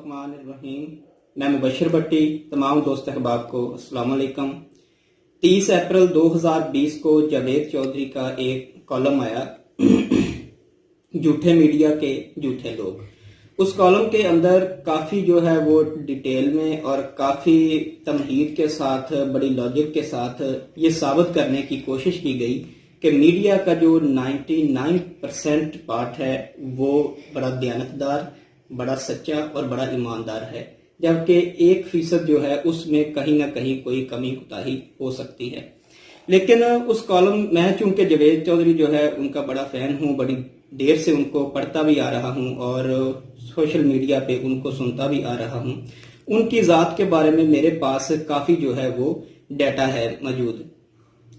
बिस्मिल्लाहिर्रहमानिर्रहीम। मैं मुबशर भट्टी तमाम दोस्त अहबाब को अस्सलाम वालेकुम। 30 अप्रैल 2020 को जावेद चौधरी का एक कॉलम आया झूठे मीडिया के झूठे लोग। उस कॉलम के अंदर काफ़ी जो है वो डिटेल में और काफ़ी तमहीद के साथ बड़ी लॉजिक के साथ ये साबित करने की कोशिश की गई कि मीडिया का जो 99% पार्ट है वो बड़ा दयानतदार, बड़ा सच्चा और बड़ा ईमानदार है, जबकि 1% जो है उसमें कहीं ना कहीं कोई कमी कोताही हो सकती है। लेकिन उस कॉलम मैं चूंकि जावेद चौधरी जो है उनका बड़ा फैन हूँ, बड़ी देर से उनको पढ़ता भी आ रहा हूँ और सोशल मीडिया पे उनको सुनता भी आ रहा हूँ, उनकी ज़ात के बारे में मेरे पास काफ़ी जो है वो डाटा है मौजूद।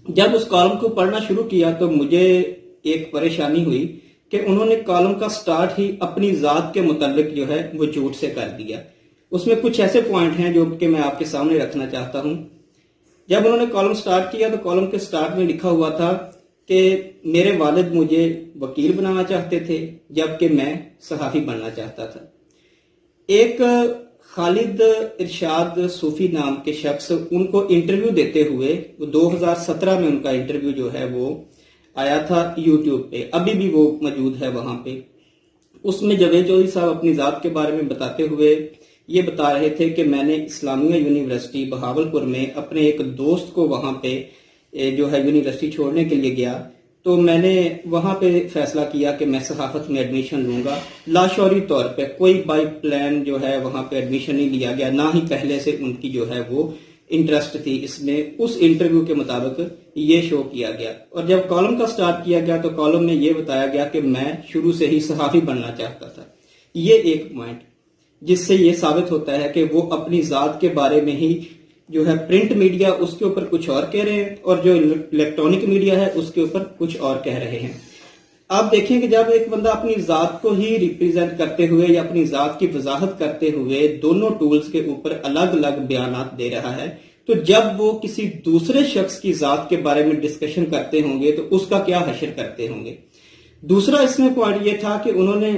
जब उस कॉलम को पढ़ना शुरू किया तो मुझे एक परेशानी हुई कि उन्होंने कॉलम का स्टार्ट ही अपनी ज़ात के मुतालिक जो है वो झूठ से कर दिया। उसमें कुछ ऐसे पॉइंट हैं जो कि मैं आपके सामने रखना चाहता हूं। जब उन्होंने कॉलम स्टार्ट किया तो कॉलम के स्टार्ट में लिखा हुआ था कि मेरे वालिद मुझे वकील बनाना चाहते थे जबकि मैं सहाफ़ी बनना चाहता था। एक खालिद इरशाद सूफी नाम के शख्स उनको इंटरव्यू देते हुए 2017 में उनका इंटरव्यू जो है वो आया था यूट्यूब पे, अभी भी वो मौजूद है वहां पे। उसमें जावेद चौधरी साहब अपनी ज़ात के बारे में बताते हुए ये बता रहे थे कि मैंने इस्लामिया यूनिवर्सिटी बहावलपुर में अपने एक दोस्त को वहां पे जो है यूनिवर्सिटी छोड़ने के लिए गया, तो मैंने वहां पे फैसला किया कि मैं सहाफत में एडमिशन लूंगा। लाशौरी तौर पे कोई बाई प्लान जो है वहां पे एडमिशन नहीं लिया गया, ना ही पहले से उनकी जो है वो इंटरेस्ट थी इसमें। उस इंटरव्यू के मुताबिक ये शो किया गया और जब कॉलम का स्टार्ट किया गया तो कॉलम में ये बताया गया कि मैं शुरू से ही सहाफी बनना चाहता था। ये एक पॉइंट जिससे ये साबित होता है कि वो अपनी ज़ात के बारे में ही जो है प्रिंट मीडिया उसके ऊपर कुछ और कह रहे हैं और जो इलेक्ट्रॉनिक मीडिया है उसके ऊपर कुछ और कह रहे हैं। आप देखें कि जब एक बंदा अपनी ज़ात को ही रिप्रेजेंट करते हुए या अपनी ज़ात की वजाहत करते हुए दोनों टूल्स के ऊपर अलग अलग बयानात दे रहा है, तो जब वो किसी दूसरे शख्स की ज़ात के बारे में डिस्कशन करते होंगे तो उसका क्या हशर करते होंगे। दूसरा इसमें पॉइंट ये था कि उन्होंने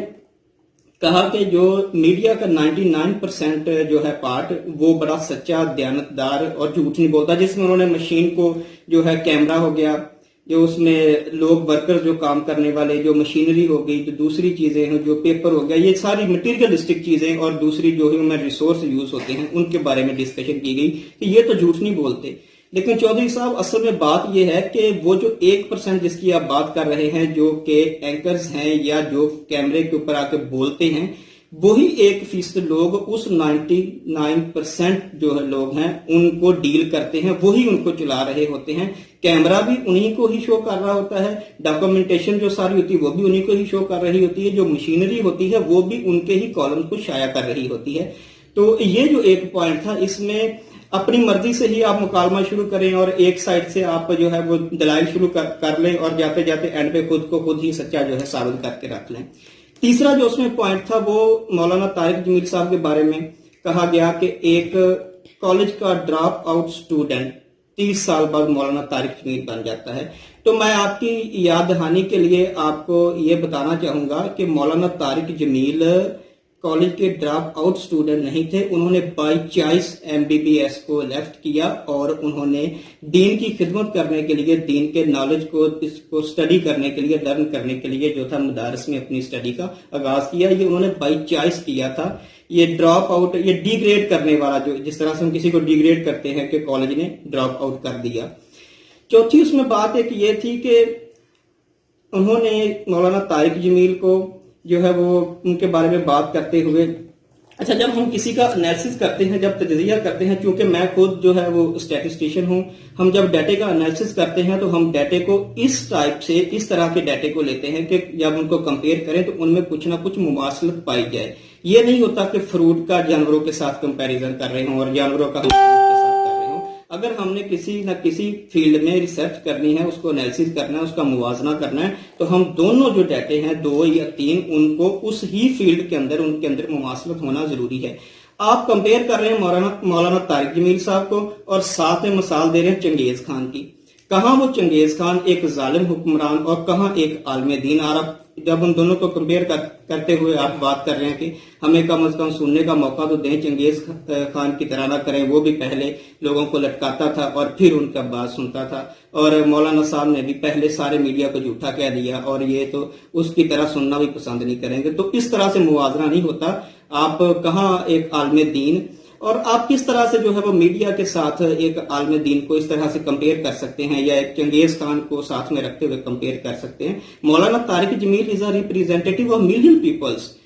कहा कि जो मीडिया का 99% जो है पार्ट वो बड़ा सच्चा, दयानतदार और झूठ नहीं बोलता, जिसमें उन्होंने मशीन को जो है कैमरा हो गया, जो उसमें लोग वर्कर्स जो काम करने वाले, जो मशीनरी हो गई, जो दूसरी चीजें हैं, जो पेपर हो गया, ये सारी मटीरियलिस्टिक चीजें और दूसरी जो ह्यूमन रिसोर्स यूज होते हैं उनके बारे में डिस्कशन की गई कि ये तो झूठ नहीं बोलते। लेकिन चौधरी साहब असल में बात यह है कि वो जो 1% जिसकी आप बात कर रहे हैं, जो कि एंकर्स हैं या जो कैमरे के ऊपर आके बोलते हैं, वही 1% लोग उस 99% जो है लोग हैं उनको डील करते हैं, वही उनको चला रहे होते हैं। कैमरा भी उन्हीं को ही शो कर रहा होता है, डॉक्यूमेंटेशन जो सारी होती है वो भी उन्हीं को ही शो कर रही होती है, जो मशीनरी होती है वो भी उनके ही कॉलम को शाया कर रही होती है। तो ये जो एक पॉइंट था, इसमें अपनी मर्जी से ही आप मुकालमा शुरू करें और एक साइड से आप जो है वो दलाइल शुरू कर लें और जाते जाते एंड पे खुद को खुद ही सच्चा जो है साबित करके रख लें। तीसरा जो उसमें पॉइंट था वो मौलाना तारिक जमील साहब के बारे में कहा गया कि एक कॉलेज का ड्रॉप आउट स्टूडेंट 30 साल बाद मौलाना तारिक जमील बन जाता है। तो मैं आपकी याद दहानी के लिए आपको ये बताना चाहूंगा कि मौलाना तारिक जमील कॉलेज के ड्रॉप आउट स्टूडेंट नहीं थे, उन्होंने बाई चॉइस MBBS को लेफ्ट किया और उन्होंने दीन की खिदमत करने के लिए, दीन के नॉलेज को इसको स्टडी करने के लिए, लर्न करने के लिए जो था मदारस में अपनी स्टडी का आगाज किया। ये उन्होंने बाई चॉइस किया था। ये ड्रॉप आउट, ये डिग्रेड करने वाला, जो जिस तरह से हम किसी को डिग्रेड करते हैं कि कॉलेज ने ड्रॉप आउट कर दिया। चौथी उसमें बात एक ये थी कि उन्होंने मौलाना तारिक जमील को जो है वो उनके बारे में बात करते हुए, अच्छा जब हम किसी का एनालिसिस करते हैं, जब तजज़िया करते हैं, क्योंकि मैं खुद जो है वो स्टैटिस्टिशियन हूं, हम जब डाटे का एनालिसिस करते हैं तो हम डाटे को इस टाइप से, इस तरह के डाटे को लेते हैं कि जब उनको कंपेयर करें तो उनमें कुछ ना कुछ मुमासलत पाई जाए। ये नहीं होता कि फ्रूट का जानवरों के साथ कंपैरिजन कर रहे हों और जानवरों का अगर हमने किसी न किसी फील्ड में रिसर्च करनी है, उसको एनालिसिस करना है, उसका मुवाजना करना है, तो हम दोनों जो डाटे हैं 2 या 3 उनको उस ही फील्ड के अंदर उनके अंदर मुमासलत होना जरूरी है। आप कंपेयर कर रहे हैं मौलाना तारिक जमील साहब को और साथ में मिसाल दे रहे हैं चंगेज खान की। कहाँ वो चंगेज खान एक जालिम हुक्मरान और कहाँ एक आलम दीन। और जब उन दोनों को कंपेयर करते हुए आप बात कर रहे हैं कि हमें कम से कम सुनने का मौका तो दें, चंगेज खान की तरह ना करें, वो भी पहले लोगों को लटकाता था और फिर उनका बात सुनता था, और मौलाना साहब ने भी पहले सारे मीडिया को झूठा कह दिया और ये तो उसकी तरह सुनना भी पसंद नहीं करेंगे। तो इस तरह से मुवाजना नहीं होता। आप कहाँ एक आलिम दीन, और आप किस तरह से जो है वो मीडिया के साथ एक आलिम दीन को इस तरह से कंपेयर कर सकते हैं, या एक चंगेज खान को साथ में रखते हुए कंपेयर कर सकते हैं। Maulana Tariq Jameel is a representative of million peoples.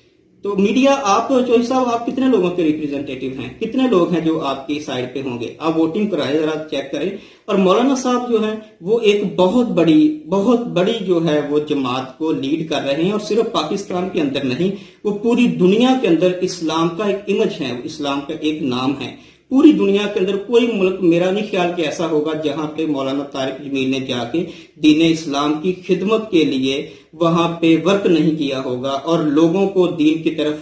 तो मीडिया, आप चौधरी साहब, आप कितने लोगों के रिप्रेजेंटेटिव हैं? कितने लोग हैं जो आपकी साइड पे होंगे? आप वोटिंग कराएं, जरा चेक करें। और मौलाना साहब जो है वो एक बहुत बड़ी जो है वो जमात को लीड कर रहे हैं, और सिर्फ पाकिस्तान के अंदर नहीं, वो पूरी दुनिया के अंदर इस्लाम का एक इमेज है, इस्लाम का एक नाम है। पूरी दुनिया के अंदर कोई मुल्क, मेरा नहीं ख्याल कि ऐसा होगा जहां पे मौलाना तारिक जमील ने जाके दीन इस्लाम की खिदमत के लिए वहां पे वर्क नहीं किया होगा और लोगों को दीन की तरफ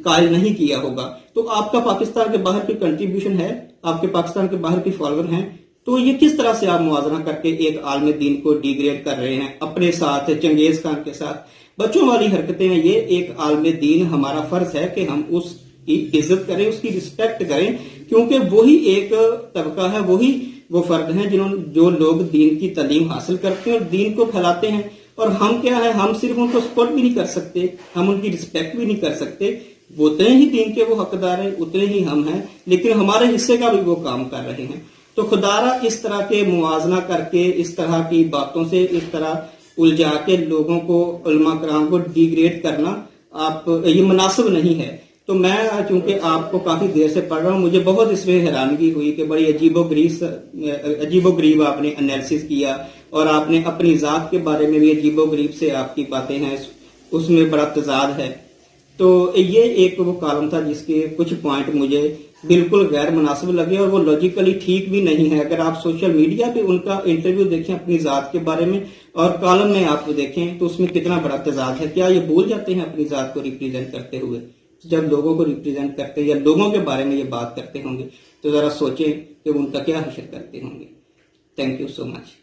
कायल नहीं किया होगा। तो आपका पाकिस्तान के बाहर की कंट्रीब्यूशन है, आपके पाकिस्तान के बाहर की फॉलोअर हैं, तो ये किस तरह से आप मुआवजा करके एक आलिम दीन को डिग्रेड कर रहे हैं अपने साथ, चंगेज खान के साथ? बच्चों वाली हरकतें हैं ये। एक आलिम दीन, हमारा फर्ज है कि हम उसकी इज्जत करें, उसकी रिस्पेक्ट करें, क्योंकि वही एक तबका है, वही वो फर्द हैं जो लोग दीन की तालीम हासिल करते हैं और दीन को फैलाते हैं। और हम क्या है, हम सिर्फ उनको सपोर्ट भी नहीं कर सकते, हम उनकी रिस्पेक्ट भी नहीं कर सकते। उतने ही दीन के वो हकदार हैं, उतने ही हम हैं, लेकिन हमारे हिस्से का भी वो काम कर रहे हैं। तो खुदारा इस तरह के मुआवजना करके, इस तरह की बातों से इस तरह उलझा के लोगों को, उलमा कराम को डिग्रेड करना आप ये मुनासिब नहीं है। तो मैं चूंकि आपको काफी देर से पढ़ रहा हूँ, मुझे बहुत इसमें हैरानगी हुई कि बड़ी अजीबोगरीब आपने एनालिसिस किया, और आपने अपनी जात के बारे में भी अजीबोगरीब से आपकी बातें हैं, उसमें बड़ा तजाद है। तो ये एक वो कॉलम था जिसके कुछ पॉइंट मुझे बिल्कुल गैर मुनासिब लगे और वो लॉजिकली ठीक भी नहीं है। अगर आप सोशल मीडिया पे उनका इंटरव्यू देखें अपनी जात के बारे में और कॉलम में आप देखें तो उसमें कितना बड़ा तजाद है। क्या ये भूल जाते हैं अपनी जात को रिप्रेजेंट करते हुए? जब लोगों को रिप्रेजेंट करते हैं या लोगों के बारे में ये बात करते होंगे तो जरा सोचें कि उनका क्या हशर करते होंगे। Thank you so much.